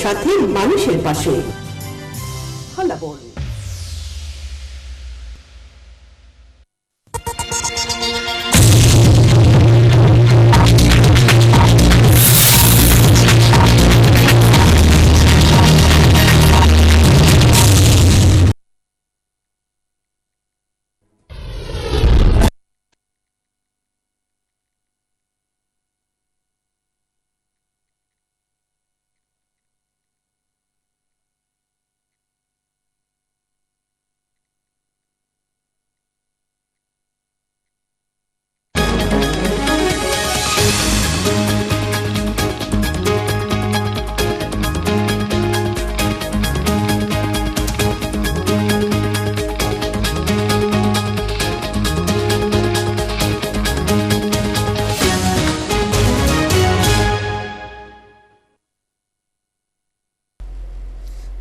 সাথে মানুষের পাশে। হল্লা বল।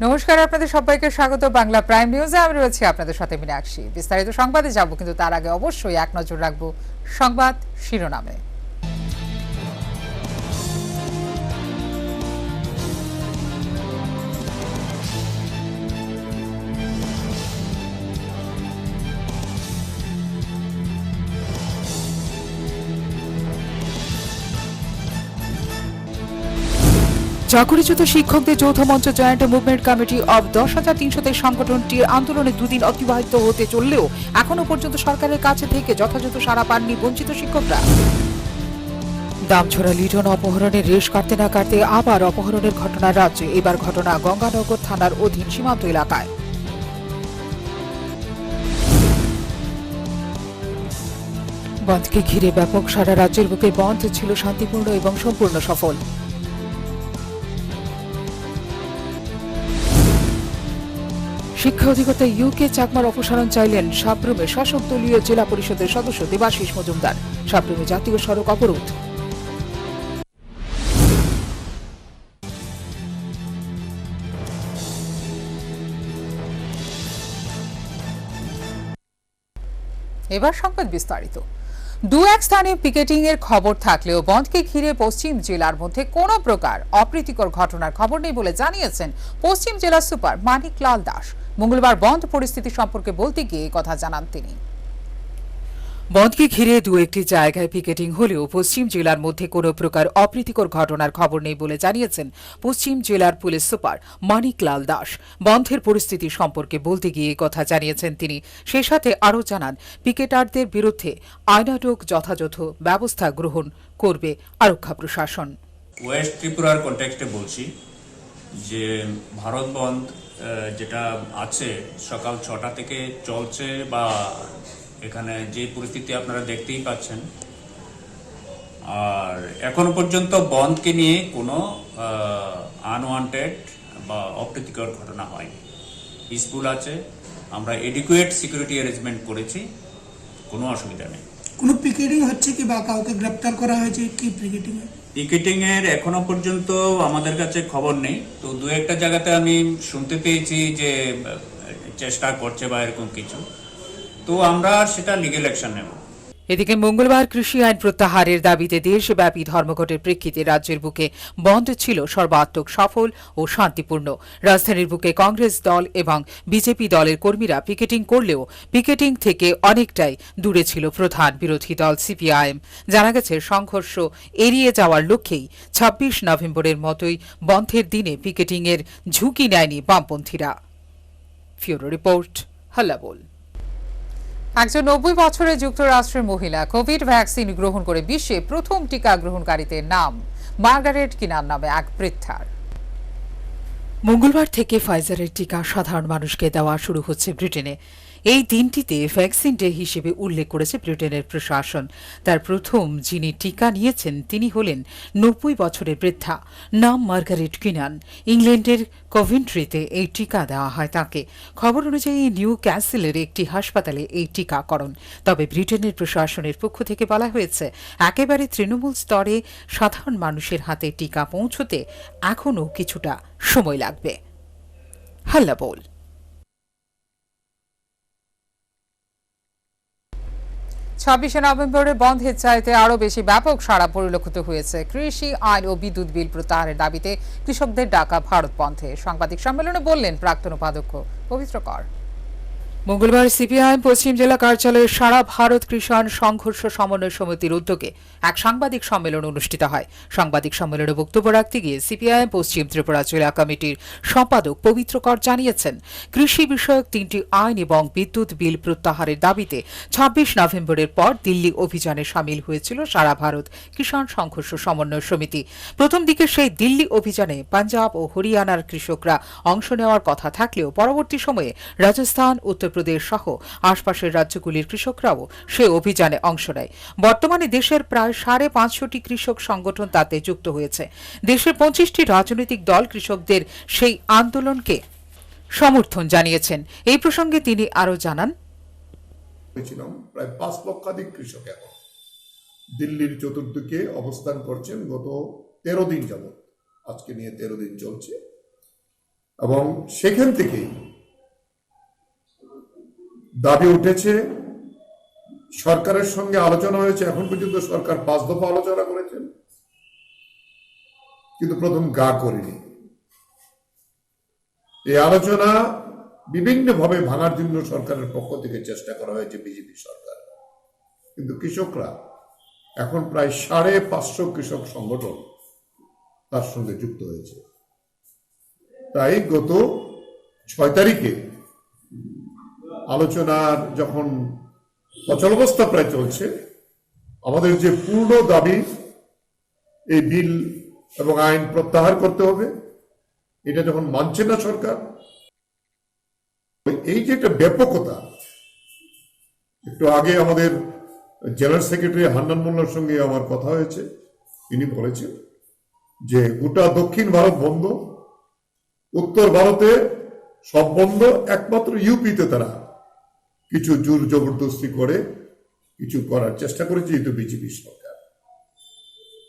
নমস্কার, আপনাদের সবাইকে স্বাগত বাংলা প্রাইম নিউজে। আমি রয়েছি আপনাদের সাথে মীনাক্ষী। বিস্তারিত সংবাদে যাব, কিন্তু তার আগে অবশ্যই এক নজর রাখবো সংবাদ শিরোনামে। চাকরিচ্যুত শিক্ষকদের যৌথ মঞ্চ জয়েন্ট মুভমেন্ট কমিটি অব 10,300 সংগঠনটির আন্দোলনে দুদিন অতিবাহিত হতে চললেও এখনো পর্যন্ত সরকারের কাছে থেকে যথাযথ সাড়া পাননি বঞ্চিত শিক্ষকরা। দামছড়া লিটন অপহরণের রেশ কাটতে না কাটতে আবার অপহরণের ঘটনা রাজ্যে। এবার ঘটনা গঙ্গানগর থানার অধীন সীমান্ত এলাকায়। বন্ধকে ঘিরে ব্যাপক সারা রাজ্যের বুকে বন্ধ ছিল শান্তিপূর্ণ এবং সম্পূর্ণ সফল। শিক্ষা অধিকর্তা ইউকে চাকমার অপসারণ চাইলেন সাবরুমে শাসক দলীয় জেলা পরিষদের সদস্য দেবাশিস মজুমদার। সাবরুমে জাতীয় সড়ক অবরোধ। এবার সংবাদ বিস্তারিত। দু এক স্থানে পিকেটিং এর খবর থাকলেও বন্ধকে ঘিরে পশ্চিম জেলার মধ্যে কোনো প্রকার অপ্রীতিকর ঘটনার খবর নেই বলে জানিয়েছেন পশ্চিম জেলা সুপার মানিক লাল দাস। মঙ্গলবার বন্ধ পরিস্থিতি সম্পর্কে বলতে গিয়ে কথা জানান তিনি। বন্ধকে ঘিরে দু একটি জায়গায় পিকেটিং হলেও পশ্চিম জেলার মধ্যে কোনো প্রকার অপ্রীতিকর ঘটনার খবর নেই বলে জানিয়েছেন পশ্চিম জেলার পুলিশ সুপার মানিক লাল দাস। বন্ধের পরিস্থিতি সম্পর্কে বলতে গিয়ে কথা জানিয়েছেন তিনি। সেই সাথে আরও জানান, পিকেটারদের বিরুদ্ধে আইনানুগ যথাযথ ব্যবস্থা গ্রহণ করবে আরক্ষা প্রশাসন। ওয়েস্ট ত্রিপুরার কনটেক্সটে বলছি যে ভারত বন্ধ যেটা আছে সকাল 6টা থেকে চলছে, বা এখানে যে পরিস্থিতি আপনারা দেখতেই পাচ্ছেন, আর এখনো পর্যন্ত বন্ধকে নিয়ে কোনো আনওয়ান্টেড বা অপ্রীতিকর ঘটনা হয়নি। পিসফুল আছে, আমরা এডিকুয়েট সিকিউরিটি অ্যারেঞ্জমেন্ট করেছি, কোনো অসুবিধা নেই। কোনো পিকেটিং হচ্ছে কি বা কাউকে গ্রেপ্তার করা হয়েছে কি পিকেটিং এ? পিকেটিং এর এখনো পর্যন্ত আমাদের কাছে খবর নেই। তো দু একটা জায়গাতে আমি শুনতে পেয়েছি যে চেষ্টা করছে বা এরকম কিছু, তো আমরা সেটা লিগ্যাল অ্যাকশন নেব। এদিকে মঙ্গলবার কৃষি আইন প্রত্যাহারের দাবিতে দেশব্যাপী ধর্মঘটের প্রেক্ষিতে রাজ্যের বুকে বন্ধ ছিল সর্বাত্মক সফল ও শান্তিপূর্ণ। রাজধানীর বুকে কংগ্রেস দল এবং বিজেপি দলের কর্মীরা পিকেটিং করলেও পিকেটিং থেকে অনেকটাই দূরে ছিল প্রধান বিরোধী দল সিপিআইএম। জানা গেছে, সংঘর্ষ এড়িয়ে যাওয়ার লক্ষ্যেই 26 নভেম্বরের মতোই বন্ধের দিনে পিকেটিংয়ের ঝুঁকি নেয়নি বামপন্থীরা। ফিউরো রিপোর্ট, হল্লা বল। একজন 90 বছরের যুক্তরাষ্ট্রের মহিলা কোভিড ভ্যাকসিন গ্রহণ করে বিশ্বে প্রথম টিকা গ্রহণকারীদের নাম মার্গারেট কিনান নামে এক বৃদ্ধার। মঙ্গলবার থেকে ফাইজারের টিকা সাধারণ মানুষকে দেওয়া শুরু হচ্ছে ব্রিটেনে। এই দিনটিতে ভ্যাকসিন ডে হিসেবে উল্লেখ করেছে ব্রিটেনের প্রশাসন। তার প্রথম যিনি টিকা নিয়েছেন তিনি হলেন 90 বছরের বৃদ্ধা, নাম মার্গারেট কিনান। ইংল্যান্ডের কভেন্ট্রিতে এই টিকা দেওয়া হয় তাকে। খবর অনুযায়ী নিউ ক্যাসেলের একটি হাসপাতালে এই টিকাকরণ। তবে ব্রিটেনের প্রশাসনের পক্ষ থেকে বলা হয়েছে, একেবারে তৃণমূল স্তরে সাধারণ মানুষের হাতে টিকা পৌঁছতে এখনও কিছুটা সময় লাগবে। হাল্লা বল। 26শে নভেম্বরে বন্ধের চাইতে আরও বেশি ব্যাপক সাড়া পরিলক্ষিত হয়েছে কৃষি আইন ও বিদ্যুৎ বিল প্রত্যাহারের দাবিতে কৃষকদের ডাকা ভারত বন্ধে। সাংবাদিক সম্মেলনে বললেন প্রাক্তন উপাধ্যক্ষ পবিত্র কর। মঙ্গলবার সিপিআইএম পশ্চিম জেলা কার্যালয়ে সারা ভারত কৃষক সংঘর্ষ সমন্বয় সমিতির উদ্যোগে এক সাংবাদিক সম্মেলন অনুষ্ঠিত হয়। সাংবাদিক সম্মেলনে বক্তব্য রাখতে গিয়ে সিপিআইএম পশ্চিম ত্রিপুরা জেলা কমিটির সম্পাদক পবিত্র কর জানিয়েছেন, কৃষি বিষয়ক 3টি আইন এবং বিদ্যুৎ বিল প্রত্যাহারের দাবিতে 26 নভেম্বরের পর দিল্লি অভিযানে সামিল হয়েছিল সারা ভারত কিষাণ সংঘর্ষ সমন্বয় সমিতি। প্রথম দিকে সেই দিল্লি অভিযানে পাঞ্জাব ও হরিয়ানার কৃষকরা অংশ নেওয়ার কথা থাকলেও পরবর্তী সময়ে রাজস্থান, উত্তরপ্রদেশ সহ আশপাশের রাজ্যগুলির কৃষকরাও সে অভিযানে অংশ নেয়। বর্তমানে দেশের প্রায় 550টি কৃষক সংগঠন তাতে যুক্ত হয়েছে। দেশের 25টি রাজনৈতিক দল কৃষকদের সেই আন্দোলনকে সমর্থন জানিয়েছেন। এই প্রসঙ্গে তিনি আরও জানান, প্রায় 5 লক্ষাধিক কৃষক এখন দিল্লির চতুর্দিকে অবস্থান করছেন গত 13 দিন যাবত, আজকে নিয়ে 13 দিন চলছে এবং সেখান থেকেই দাবি উঠেছে। সরকারের সঙ্গে আলোচনা হয়েছে, এখন পর্যন্ত সরকার 5 দফা আলোচনা করেছেন, কিন্তু প্রথম গা করেনি। এই আলোচনা বিভিন্নভাবে ভাঙার জন্য সরকারের পক্ষ থেকে চেষ্টা করা হয়েছে, বিজেপি সরকার। কিন্তু কৃষকরা এখন প্রায় 550 কৃষক সংগঠন তার সঙ্গে যুক্ত হয়েছে। তাই গত 6 তারিখে আলোচনার যখন অচলাবস্থা প্রায় চলছে, আমাদের যে পূর্ণ দাবি এই বিল এবং আইন প্রত্যাহার করতে হবে, এটা যখন মানছে না সরকার, এই যে একটা ব্যাপকতা, একটু আগে আমাদের জেনারেল সেক্রেটারি হান্নান মোল্লার সঙ্গে আমার কথা হয়েছে, তিনি বলেছেন যে গোটা দক্ষিণ ভারত বন্ধ, উত্তর ভারতে সব বন্ধ, একমাত্র ইউপিতে তারা কিছু জোর জবরদস্তি করে কিছু করার চেষ্টা করেছে, এই তো বিজেপি সরকার।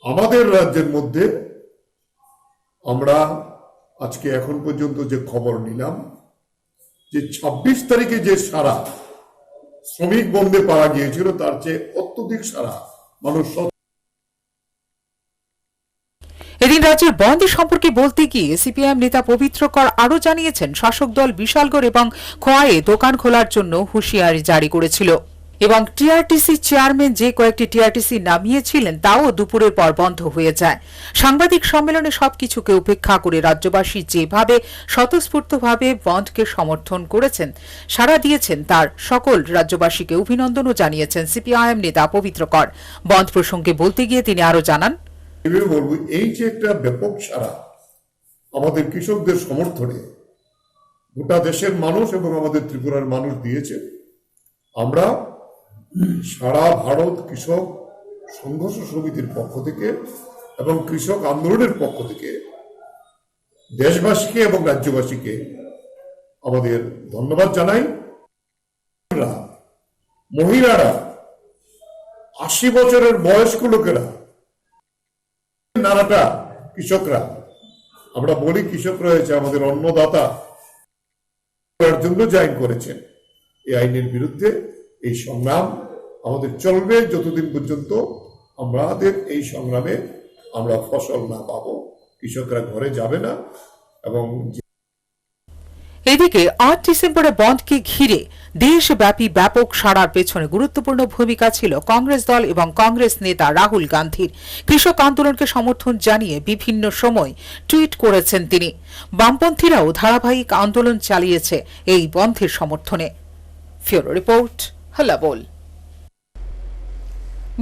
আমাদের রাজ্যের মধ্যে আমরা আজকে এখন পর্যন্ত যে খবর নিলাম যে 26 তারিখে যে সারা শ্রমিক বন্ধে পাওয়া গিয়েছিল, তার চেয়ে অত্যধিক সারা মানুষ। এদিন রাজ্যের বন্ধ সম্পর্কে বলতে গিয়ে সিপিআইএম নেতা পবিত্র কর আরও জানিয়েছেন, শাসক দল বিশালগড় এবং খোয়াইয়ে দোকান খোলার জন্য হুঁশিয়ারি জারি করেছিল এবং টিআরটিসি চেয়ারম্যান যে কয়েকটি টিআরটিসি নামিয়েছিলেন তাও দুপুরের পর বন্ধ হয়ে যায়। সাংবাদিক সম্মেলনে সবকিছুকে উপেক্ষা করে রাজ্যবাসী যেভাবে স্বতঃস্ফূর্তভাবে বন্ধকে সমর্থন করেছেন, সাড়া দিয়েছেন, তার সকল রাজ্যবাসীকে অভিনন্দনও জানিয়েছেন সিপিআইএম নেতা পবিত্র কর। বন্ধ প্রসঙ্গে বলতে গিয়ে তিনি আরও জানান, বলবো এই যে একটা ব্যাপক সারা আমাদের কৃষকদের সমর্থনে গোটা দেশের মানুষ এবং আমাদের ত্রিপুরার মানুষ দিয়েছে, আমরা সারা ভারত কৃষক সংঘর্ষ সমিতির পক্ষ থেকে এবং কৃষক আন্দোলনের পক্ষ থেকে দেশবাসীকে এবং রাজ্যবাসীকে আমাদের ধন্যবাদ জানাই। মহিলারা, 80 বছরের বয়স্ক লোকেরা, নানাটা কৃষকরা, আমরা বলি কৃষকরা হয়েছে আমাদের অন্নদাতা, তার জন্য যে আইন করেছেন, এই আইনের বিরুদ্ধে এই সংগ্রাম আমাদের চলবে যতদিন পর্যন্ত আমাদের এই সংগ্রামে আমরা ফসল না পাবো, কৃষকরা ঘরে যাবে না। এবং এদিকে 8 ডিসেম্বরে বন্ধকে ঘিরে দেশব্যাপী ব্যাপক সাড়ার পেছনে গুরুত্বপূর্ণ ভূমিকা ছিল কংগ্রেস দল এবং কংগ্রেস নেতা রাহুল গান্ধীর। কৃষক আন্দোলনকে সমর্থন জানিয়ে বিভিন্ন সময় টুইট করেছেন তিনি। বামপন্থীরাও ধারাবাহিক আন্দোলন চালিয়েছে এই বন্ধের সমর্থনে। ফিউরো রিপোর্ট, হল্লা বল।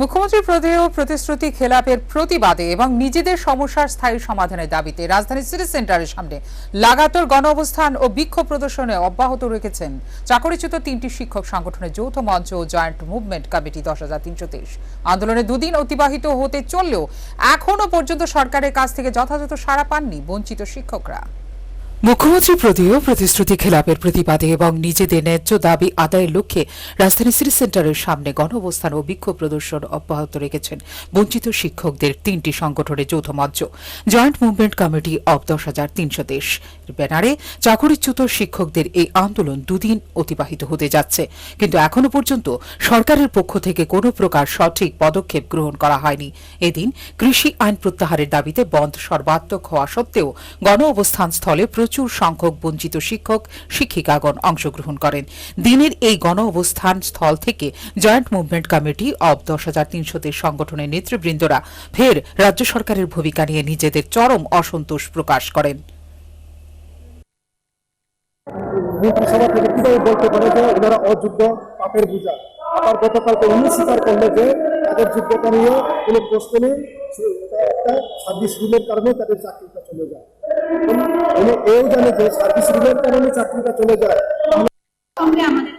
মুখ্যমন্ত্রী প্রদেয় প্রতিশ্রুতি খেলাপের প্রতিবাদে এবং নিজেদের সমস্যার স্থায়ী সমাধানের দাবিতে রাজধানীর সিটি সেন্টারের সামনে লাগাতার গণ অবস্থান ও বিক্ষোভ প্রদর্শনে অব্যাহত রেখেছেন চাকরিচ্যুত 3টি শিক্ষক সংগঠনের যৌথ মঞ্চ ও জয়েন্ট মুভমেন্ট কমিটি 10,323। আন্দোলনে 2 দিন অতিবাহিত হতে চললেও এখনো পর্যন্ত সরকারের কাছ থেকে যথাযথ সাড়া পাননি বঞ্চিত শিক্ষকরা। মুখ্যমন্ত্রী প্রদেয় প্রতিশ্রুতি খেলাপের প্রতিবাদে এবং নিজেদের ন্যায্য দাবি আদায়ের লক্ষ্যে রাজধানী সিটি সেন্টারের সামনে গণঅবস্থান ও বিক্ষোভ প্রদর্শন অব্যাহত রেখেছেন বঞ্চিত শিক্ষকদের 3টি সংগঠনের যৌথ মঞ্চ। জয়েন্ট মুভমেন্ট কমিটি অব 10,300 দেশ ব্যানারে চাকরিচ্যুত শিক্ষকদের এই আন্দোলন দুদিন অতিবাহিত হতে যাচ্ছে, কিন্তু এখনো পর্যন্ত সরকারের পক্ষ থেকে কোনো প্রকার সঠিক পদক্ষেপ গ্রহণ করা হয়নি। এদিন কৃষি আইন প্রত্যাহারের দাবিতে বন্ধ সর্বাত্মক হওয়া সত্ত্বেও গণ অবস্থান স্থলে প্রচুর সংখ্যক বঞ্চিত শিক্ষক শিক্ষিকাগণ অংশগ্রহণ করেন। দিনের এই গণ অবস্থান স্থল থেকে জয়েন্ট মুভমেন্ট কমিটি অব 10,300 সংগঠনের নেতৃবৃন্দরা ফের রাজ্য সরকারের ভূমিকা নিয়ে নিজেদের চরম অসন্তোষ প্রকাশ করেন। মন্ত্রিসভা থেকে কিভাবে বলতে পারে যে ওনারা অযোগ্য, পাপের বোঝা? আবার গতকালকে উনি স্বীকার করলে যে তাদের যোগ্যতা নিয়ে কোনো প্রশ্ন নেই, এটা একটা সার্ভিস রুলের কারণে তাদের চাকরিটা চলে যায়। উনি এও জানে যে সার্ভিস রুলের কারণে চাকরিটা চলে যায়। সঙ্গে আমাদের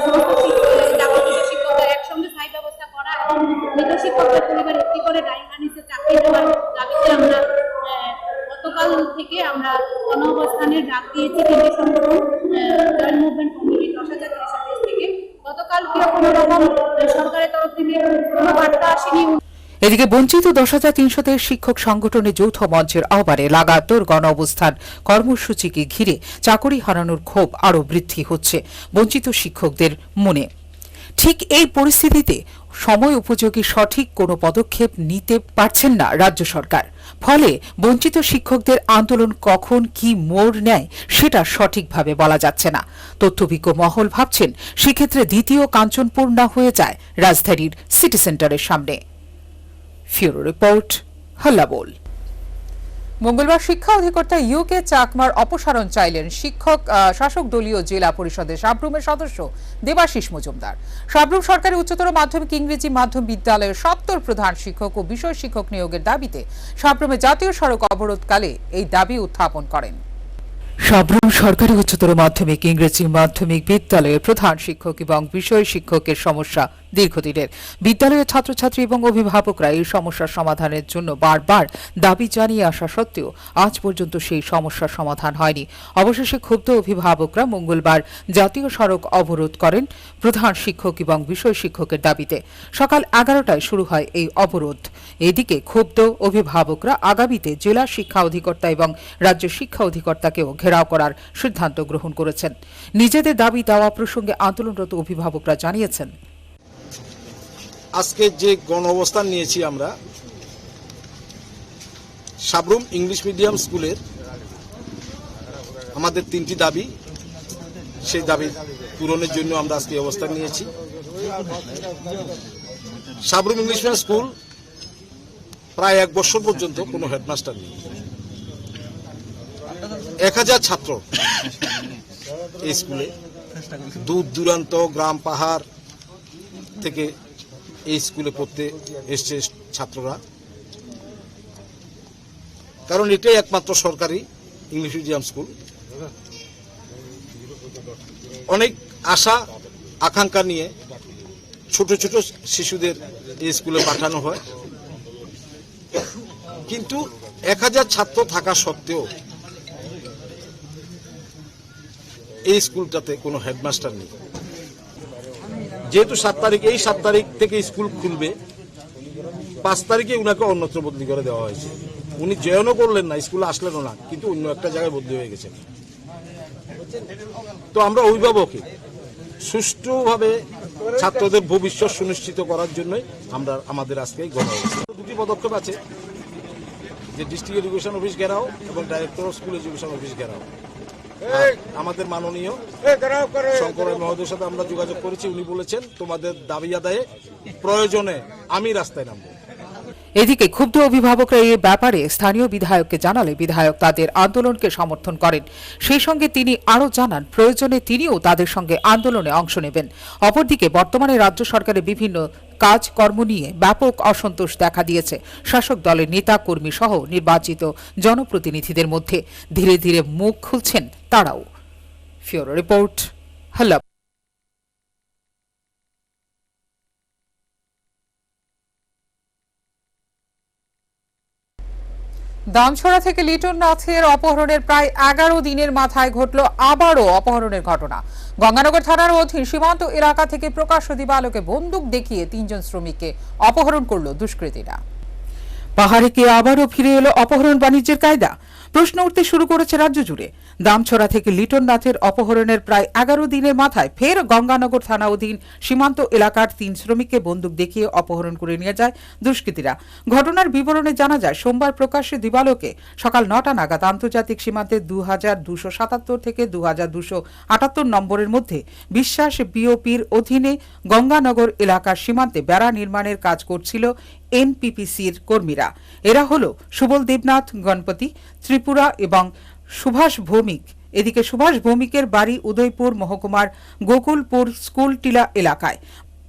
সমস্ত শিক্ষকদের একসঙ্গে স্থায়ী ব্যবস্থা করা এবং মৃত শিক্ষকদের পরিবার একটি করে ডাইভার্সিটি চাকরি দেওয়ার দাবিতে আমরা গতকাল থেকে আমরা গণ অবস্থানের ডাক দিয়েছি। 3টি সংগঠন জয়েন্ট মুভমেন্ট কমিটি 10,300 দেশ থেকে। গতকাল কোনো রকম সরকারের তরফ থেকে কোনো বার্তা আসেনি। এদিকে বঞ্চিত 10,300 শিক্ষক সংগঠনের যৌথ মঞ্চের আহ্বানে লাগাতার গণ অবস্থান কর্মসূচিকে ঘিরে চাকরি হারানোর ক্ষোভ আরও বৃদ্ধি হচ্ছে বঞ্চিত শিক্ষকদের মনে। ঠিক এই পরিস্থিতিতে সময় উপযোগী সঠিক কোনো পদক্ষেপ নিতে পারছেন না রাজ্য সরকার। ফলে বঞ্চিত শিক্ষকদের আন্দোলন কখন কি মোড় নেয় সেটা সঠিকভাবে বলা যাচ্ছে না। তথ্যভিজ্ঞ মহল ভাবছেন সেক্ষেত্রে দ্বিতীয় কাঞ্চনপুর না হয়ে যায় রাজধানীর সিটি সেন্টারের সামনে। ফিউরো রিপোর্ট, হল্লাবোল। মঙ্গলবার শিক্ষা অধিকর্তা ইউকে চাকমার অপসারণ চাইলেন শাসক দলীয় জেলা পরিষদের সাব্রুমের সদস্য দেবাশিস মজুমদার। সাব্রুম সরকারি উচ্চতর মাধ্যমিক ইংরেজি মাধ্যম বিদ্যালয়ের 70 প্রধান শিক্ষক ও বিষয় শিক্ষক নিয়োগের দাবিতে সাব্রুমে জাতীয় সড়ক অবরোধকালে এই দাবি উত্থাপন করেন। সাব্রুম সরকারি উচ্চতর মাধ্যমিক ইংরেজি মাধ্যমিক বিদ্যালয়ের প্রধান শিক্ষক এবং বিষয় শিক্ষকের সমস্যা দীর্ঘদিনের। বিদ্যালয়ের ছাত্রছাত্রী এবং অভিভাবকরা এই সমস্যার সমাধানের জন্য বারবার দাবি জানিয়ে আসা সত্ত্বেও আজ পর্যন্ত সেই সমস্যার সমাধান হয়নি। অবশেষে ক্ষুব্ধ অভিভাবকরা মঙ্গলবার জাতীয় সড়ক অবরোধ করেন প্রধান শিক্ষক এবং বিষয় শিক্ষকের দাবিতে। সকাল 11টায় শুরু হয় এই অবরোধ। এদিকে ক্ষুব্ধ অভিভাবকরা আগামীতে জেলা শিক্ষা অধিকর্তা এবং রাজ্য শিক্ষা অধিকর্তাকেও ঘেরাও করার সিদ্ধান্ত গ্রহণ করেছেন। নিজেদের দাবি দেওয়া প্রসঙ্গে আন্দোলনরত অভিভাবকরা জানিয়েছেন, আজকে যে গণ অবস্থান নিয়েছি আমরা সাব্রুম ইংলিশ মিডিয়াম স্কুলের আমাদের 3টি দাবি, সেই দাবি পূরণের জন্য আমরা আজকে অবস্থান নিয়েছি। সাব্রুম ইংলিশ মিডিয়াম স্কুল প্রায় 1 বছর পর্যন্ত কোনো হেডমাস্টার নেই। 1000 ছাত্র এই স্কুলে, দূর দূরান্ত গ্রাম পাহাড় থেকে এই স্কুলে পড়তে এসছে ছাত্ররা, কারণ এটাই একমাত্র সরকারি ইংলিশ মিডিয়াম স্কুল। অনেক আশা আকাঙ্ক্ষা নিয়ে ছোট ছোট শিশুদের এই স্কুলে পাঠানো হয়, কিন্তু 1000 ছাত্র থাকা সত্ত্বেও এই স্কুলটাতে কোনো হেডমাস্টার নেই। যেহেতু 7 তারিখ থেকে স্কুল খুলবে, 5 তারিখে উনাকে অন্যত্র বদলি করে দেওয়া হয়েছে। উনি জয়েনও করলেন না, স্কুলে আসলেনও না, কিন্তু অন্য একটা জায়গায় বদলি হয়ে গেছেন। তো আমরা অভিভাবককে সুষ্ঠুভাবে ছাত্রদের ভবিষ্যৎ সুনিশ্চিত করার জন্যই আমরা আমাদের আজকে গণ অবস্থান। 2টি পদক্ষেপ আছে, যে ডিস্ট্রিক্ট এডুকেশন অফিস ঘেরাও এবং director of school education office ঘেরাও। আমাদের মাননীয় শঙ্কর মহোদয়ের সাথে আমরা যোগাযোগ করেছি, উনি বলেছেন তোমাদের দাবি আদায়ে প্রয়োজনে আমি রাস্তায় নামবো। এদিকে ক্ষুব্ধ অভিভাবকরা এই ব্যাপারে স্থানীয় বিধায়ককে জানালে বিধায়ক তাদের আন্দোলনকে সমর্থন করেন। সেই সঙ্গে তিনি আরও জানান প্রয়োজনে তিনিও তাদের সঙ্গে আন্দোলনে অংশ নেবেন। অপরদিকে বর্তমানে রাজ্য সরকারের বিভিন্ন কাজকর্ম নিয়ে ব্যাপক অসন্তোষ দেখা দিয়েছে শাসক দলের নেতা কর্মী সহ নির্বাচিত জনপ্রতিনিধিদের মধ্যে। ধীরে ধীরে মুখ খুলছেন তারাও। ফিউরো রিপোর্ট, হল্লা। দামছড়া থেকে লিটন নাথের অপহরণের প্রায় 11 দিনের মাথায় ঘটল আবারও অপহরণের ঘটনা। গঙ্গানগর থানার অধীন সীমান্ত এলাকা থেকে প্রকাশ্য দিবালোকে বন্দুক দেখিয়ে 3 জন শ্রমিককে অপহরণ করল দুষ্কৃতীরা। পাহাড়ে কি আবারও ফিরে এলো অপহরণ বাণিজ্যের কায়দা? প্রশ্ন উঠতে শুরু করেছে রাজ্য জুড়ে। দামছড়া থেকে লিটন নাথের অপহরণের প্রায় 11 দিনের মাথায় ফের গঙ্গানগর থানা অধীন সীমান্ত এলাকার 3 শ্রমিককে বন্দুক দেখিয়ে অপহরণ করে নিয়ে যায় দুষ্কৃতীরা। ঘটনার বিবরণে জানা যায়, সোমবার প্রকাশ্যে দিবালোকে সকাল 9টা নাগাদ আন্তর্জাতিক সীমান্তে 2277 থেকে 2278 নম্বরের মধ্যে বিশ্বাস বিওপির অধীনে গঙ্গানগর এলাকার সীমান্তে বেড়া নির্মাণের কাজ করছিল এনপিপিসির কর্মীরা। এরা হল সুবল দেবনাথ, গণপতি ত্রিপুরা এবং সুভাষ ভৌমিক। এদিকে সুভাষ ভৌমিকের বাড়ি উদয়পুর মহকুমার গোকুলপুর স্কুলটিলা এলাকায়।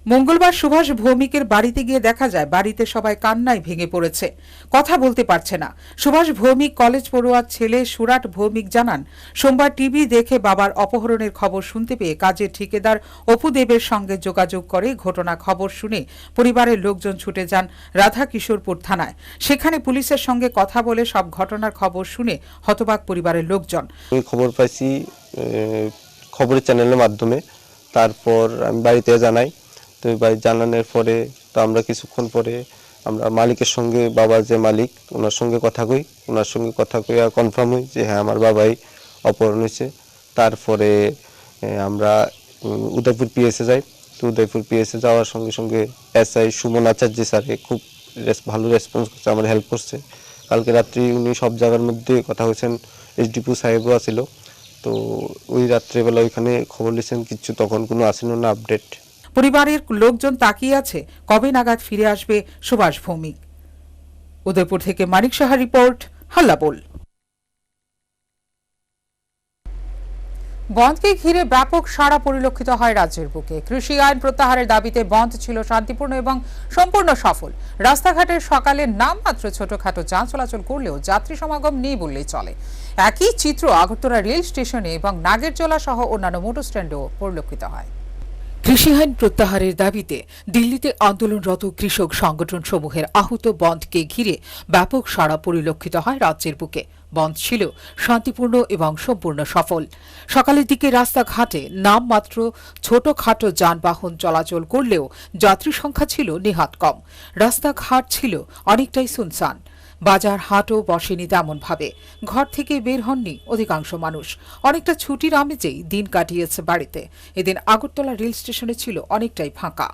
মঙ্গলবার সুভাষ ভৌমিকের বাড়িতে গিয়ে দেখা যায় বাড়িতে সবাই কান্নায় ভেঙে পড়েছে, কথা বলতে পারছে না। সুভাষ ভৌমিক কলেজ পড়ুয়ার ছেলে সুরাট ভৌমিক জানান, সোমবার টিভি দেখে বাবার অপহরণের খবর শুনতে পেয়ে কাজের ঠিকাদার অপু দেবের সঙ্গে যোগাযোগ করে ঘটনা খবর শুনে পরিবারের লোকজন ছুটে যান রাধাকিশোরপুর থানায়। সেখানে পুলিশের সঙ্গে কথা বলে সব ঘটনার খবর শুনে হতবাক পরিবারের লোকজন। খবর পাইছি খবরের চ্যানেলের মাধ্যমে, তারপর আমি বাড়িতে জানাই। তো বাড়ি জানানোর পরে তো আমরা কিছুক্ষণ পরে আমরা মালিকের সঙ্গে, বাবা যে মালিক ওনার সঙ্গে কথা কই। ওনার সঙ্গে কথা কই আর কনফার্ম হই যে হ্যাঁ আমার বাবাই অপহরণ হয়েছে। তারপরে আমরা উদয়পুর পিএসে যাই। তো উদয়পুর পিএসে যাওয়ার সঙ্গে সঙ্গে এসআই সুমন আচার্য স্যারে খুব ভালো রেসপন্স করছে, আমার হেল্প করছে। কালকে রাত্রি উনি সব জায়গার মধ্যে কথা হয়েছেন, এসডিপি সাহেবও আসিল। তো ওই রাত্রেবেলা ওইখানে খবর নিয়েছেন, কিছু তখন কোনো আসিল না আপডেট। পরিবারের লোকজন তাকিয়ে আছে কবে নাগাদ ফিরে আসবে সুভাষ ভৌমিক। উদয়পুর থেকে মানিক সাহা রিপোর্ট, হাল্লাবোল। বন্ধকে ঘিরে ব্যাপক সাড়া পরিলক্ষিত হয় রাজ্যের বুকে। কৃষি আইন প্রত্যাহারের দাবিতে বন্ধ ছিল শান্তিপূর্ণ এবং সম্পূর্ণ সফল। রাস্তাঘাটে সকালে নামমাত্র ছোটখাটো যান চলাচল করলেও যাত্রী সমাগম নেই বললেই চলে। একই চিত্র আগরতলা রেল স্টেশনে এবং নাগেরজোলা সহ অন্যান্য মোটর স্ট্যান্ডেও পরিলক্ষিত হয়। কৃষি আইন প্রত্যাহারের দাবিতে দিল্লিতে আন্দোলনরত কৃষক সংগঠন সমূহের আহত বন্ধকে ঘিরে ব্যাপক সাড়া পরিলক্ষিত হয় রাজ্যের বুকে। বন্ধ ছিল শান্তিপূর্ণ এবং সম্পূর্ণ সফল। সকালের দিকে রাস্তাঘাটে নামমাত্র ছোটখাটো যানবাহন চলাচল করলেও যাত্রী সংখ্যা ছিল নেহাত কম। রাস্তাঘাট ছিল অনেকটাই সুনসান। বাজার হাটও বসেনি তেমনভাবে। ঘর থেকে বের হননি অধিকাংশ মানুষ। অনেকটা ছুটির আমেজেই দিন কাটিয়েছে বাড়িতে। এদিন আগরতলা রেল স্টেশনে ছিল অনেকটাই ফাঁকা।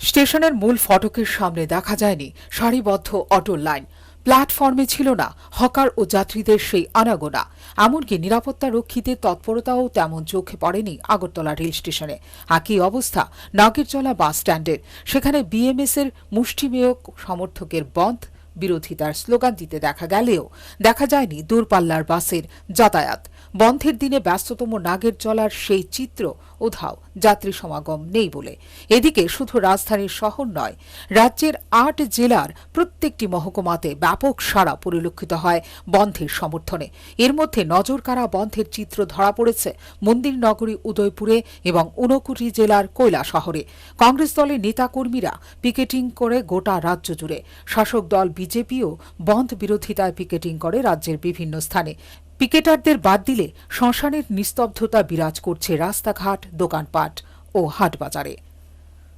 স্টেশনের মূল ফটকের সামনে দেখা যায়নি সারিবদ্ধ অটোর লাইন। প্ল্যাটফর্মে ছিল না হকার ও যাত্রীদের সেই আনাগোনা। এমনকি নিরাপত্তা রক্ষীদের তৎপরতাও তেমন চোখে পড়েনি আগরতলা রেল স্টেশনে। একই অবস্থা নাগেরজোলা বাস স্ট্যান্ডের। সেখানে বিএমএস এর মুষ্টিমেয় সমর্থকের বন্ধ বিরোধিতার স্লোগান দিতে দেখা গেলেও দেখা যায়নি দূরপাল্লার বাসের যাতায়াত। বন্ধের দিনে ব্যস্ততম নাগেরজোলার সেই চিত্র উধাও, যাত্রী সমাগম নেই বলে। এদিকে শুধু রাজধানীর শহর নয়, রাজ্যের 8 জেলার প্রত্যেকটি মহকুমাতে ব্যাপক সাড়া পরিলক্ষিত হয় বন্ধের সমর্থনে। এর মধ্যে নজরকাড়া বন্ধের চিত্র ধরা পড়েছে মন্দির নগরী উদয়পুরে এবং ঊনকোটি জেলার কৈলাসহরে। কংগ্রেস দলের নেতাকর্মীরা পিকেটিং করে গোটা রাজ্য জুড়ে। শাসক দল বিজেপিও বন্ধ বিরোধিতায় পিকেটিং করে রাজ্যের বিভিন্ন স্থানে। পিকেটারদের বাদ দিলে শ্মশানের নিস্তব্ধতা বিরাজ করছে রাস্তাঘাট, দোকানপাট ও হাটবাজারে।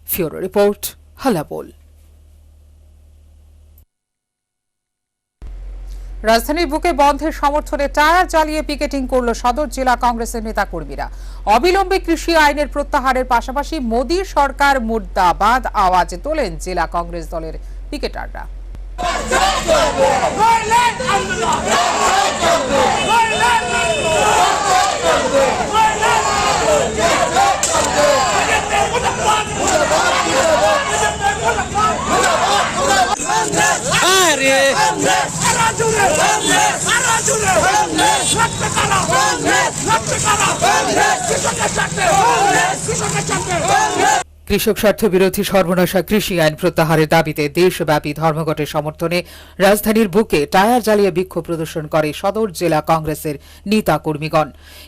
ফিওরো রিপোর্ট, হাল্লাবোল। রাজধানীর বুকে বন্ধের সমর্থনে টায়ার জ্বালিয়ে পিকেটিং করল সদর জেলা কংগ্রেসের নেতাকর্মীরা। অবিলম্বে কৃষি আইনের প্রত্যাহারের পাশাপাশি মোদী সরকার মুর্দাবাদ আওয়াজ তোলেন জেলা কংগ্রেস দলের পিকেটাররা। কৃষক স্বার্থ বিরোধী সর্বনাশা কৃষি আইন প্রত্যাহারের দাবিতে দেশব্যাপী ধর্মঘটের সমর্থনে রাজধানীর বুকে টায়ার জ্বালিয়ে বিক্ষোভ প্রদর্শন করে সদর জেলা কংগ্রেসের নেতাকর্মীগণ।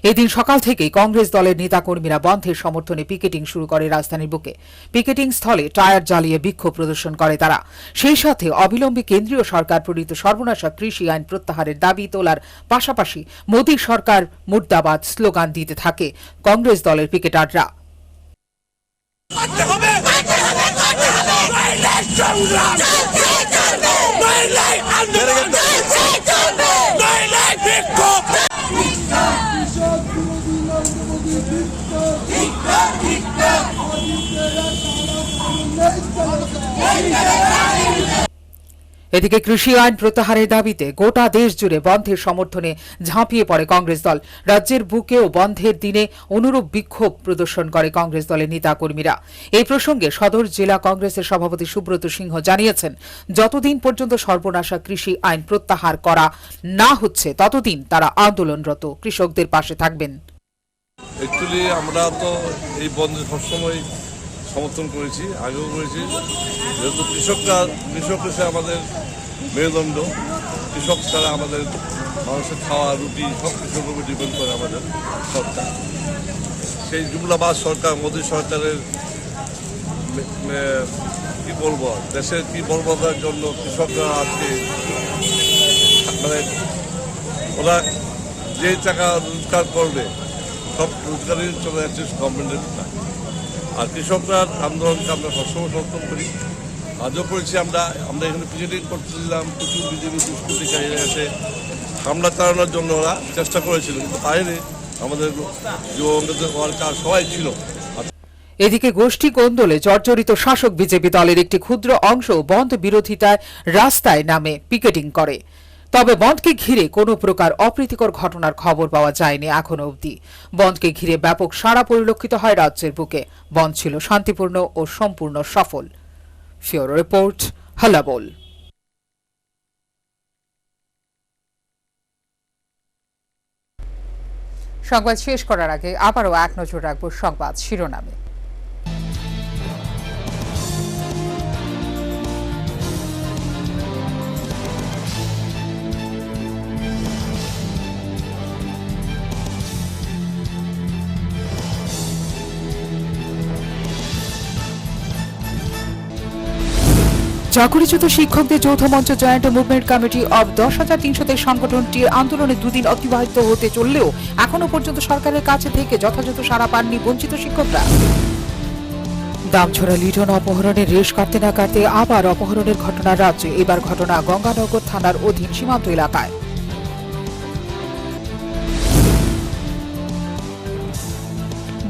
এদিন সকাল থেকেই কংগ্রেস দলের নেতাকর্মীরা বন্ধের সমর্থনে পিকেটিং শুরু করে রাজধানীর বুকে। পিকেটিং স্থলে টায়ার জ্বালিয়ে বিক্ষোভ প্রদর্শন করে তারা। সেই সাথে অবিলম্বে কেন্দ্রীয় সরকার প্রণীত সর্বনাশা কৃষি আইন প্রত্যাহারের দাবি তোলার পাশাপাশি মোদী সরকার মুর্দাবাদ স্লোগান দিতে থাকে কংগ্রেস দলের পিকেটাররা। এদিকে কৃষি আইন প্রত্যাহারের দাবিতে গোটা দেশ জুড়ে বন্ধের সমর্থনে ঝাঁপিয়ে পড়ে কংগ্রেস দল। রাজ্যের বুকেও বন্ধের দিনে অনুরূপ বিক্ষোভ প্রদর্শন করে কংগ্রেস দলের নেতাকর্মীরা। এই প্রসঙ্গে সদর জেলা কংগ্রেসের সভাপতি সুব্রত সিংহ জানিয়েছেন, যতদিন পর্যন্ত সর্বনাশা কৃষি আইন প্রত্যাহার করা না হচ্ছে ততদিন তারা আন্দোলনরত কৃষকদের পাশে থাকবেন। অ্যাকচুয়ালি আমরা তো এই বন্ধে সবসময় সমর্থন করেছি, আগেও করেছি। যেহেতু কৃষক হিসেবে আমাদের মেরুদণ্ড, কৃষক ছাড়া আমাদের মানুষের খাওয়া রুটি সব কিছুর উপরে ডিপেন্ড করে আমাদের সরকার। সেই জুমলাবাদ সরকার, মোদী সরকারের কি বলবো, দেশের কি বর্বরতার জন্য কৃষকরা আজকে মানে ওরা যে টাকা রোজগার করবে সব রোজগারই চলে যাচ্ছে গভর্নমেন্টের টাকা। আর কৃষকরা আন্দোলনকে আমরা সবসময় সমর্থন করি, আজও করেছি। আমরা এখানে পিকেটিং করতেছিলাম, প্রচুর বিজেপি দুষ্কৃতিকারীরা এসে হামলা চালানোর জন্য ওরা চেষ্টা করেছিল, কিন্তু পারেনি। আমাদের যুবকদের ওয়ার্কার সবাই ছিল। এদিকে গোষ্ঠী কোন্দলে জর্জরিত শাসক বিজেপি দলের একটি ক্ষুদ্র অংশ বন্ধ বিরোধিতায় রাস্তায় নামে পিকেটিং করে। তবে বন্ধকে ঘিরে কোনো প্রকার অপ্রীতিকর ঘটনার খবর পাওয়া যায়নি এখনো অবধি। বন্ধকে ঘিরে ব্যাপক সাড়া পরিলক্ষিত হয় রাজ্যের বুকে। বন্ধ ছিল শান্তিপূর্ণ ও সম্পূর্ণ সফল। ফিওরো রিপোর্ট, হাল্লাবোল। সংবাদ শেষ করার আগে আবারও এক নজর রাখব সংবাদ শিরোনামে। চাকরিচ্যুত শিক্ষকদের যৌথ মঞ্চ জয়েন্ট মুভমেন্ট কমিটি অব 10,300 সংগঠনটির আন্দোলনে দুদিন অতিবাহিত হতে চললেও এখনো পর্যন্ত সরকারের কাছে থেকে যথাযথ সাড়া পাননি বঞ্চিত শিক্ষকরা। দামছড়া লিটন অপহরণের রেশ কাটতে না কাটতে আবার অপহরণের ঘটনা রাজ্যে। এবার ঘটনা গঙ্গানগর থানার অধীন সীমান্ত এলাকায়।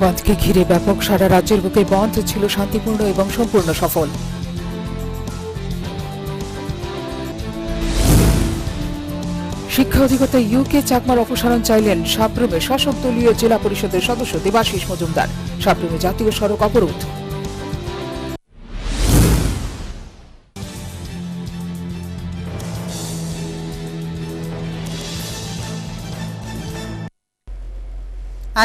বন্ধকে ঘিরে ব্যাপক সারা রাজ্যের বুকে বন্ধ ছিল শান্তিপূর্ণ এবং সম্পূর্ণ সফল। শিক্ষা অধিকর্তা ইউকে চাকমার অপসারণ চাইলেন সাপ্রমে শাসক দলীয় জেলা পরিষদের সদস্য দেবাশিস মজুমদার। সাপ্রমে জাতীয় সড়ক অবরোধ।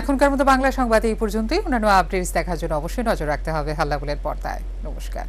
এখনকার মতো বাংলা সংবাদে এই পর্যন্তই। অন্যান্য আপডেটস দেখার জন্য অবশ্যই নজর রাখতে হবে হাল্লাবোলের পর্দায়। নমস্কার।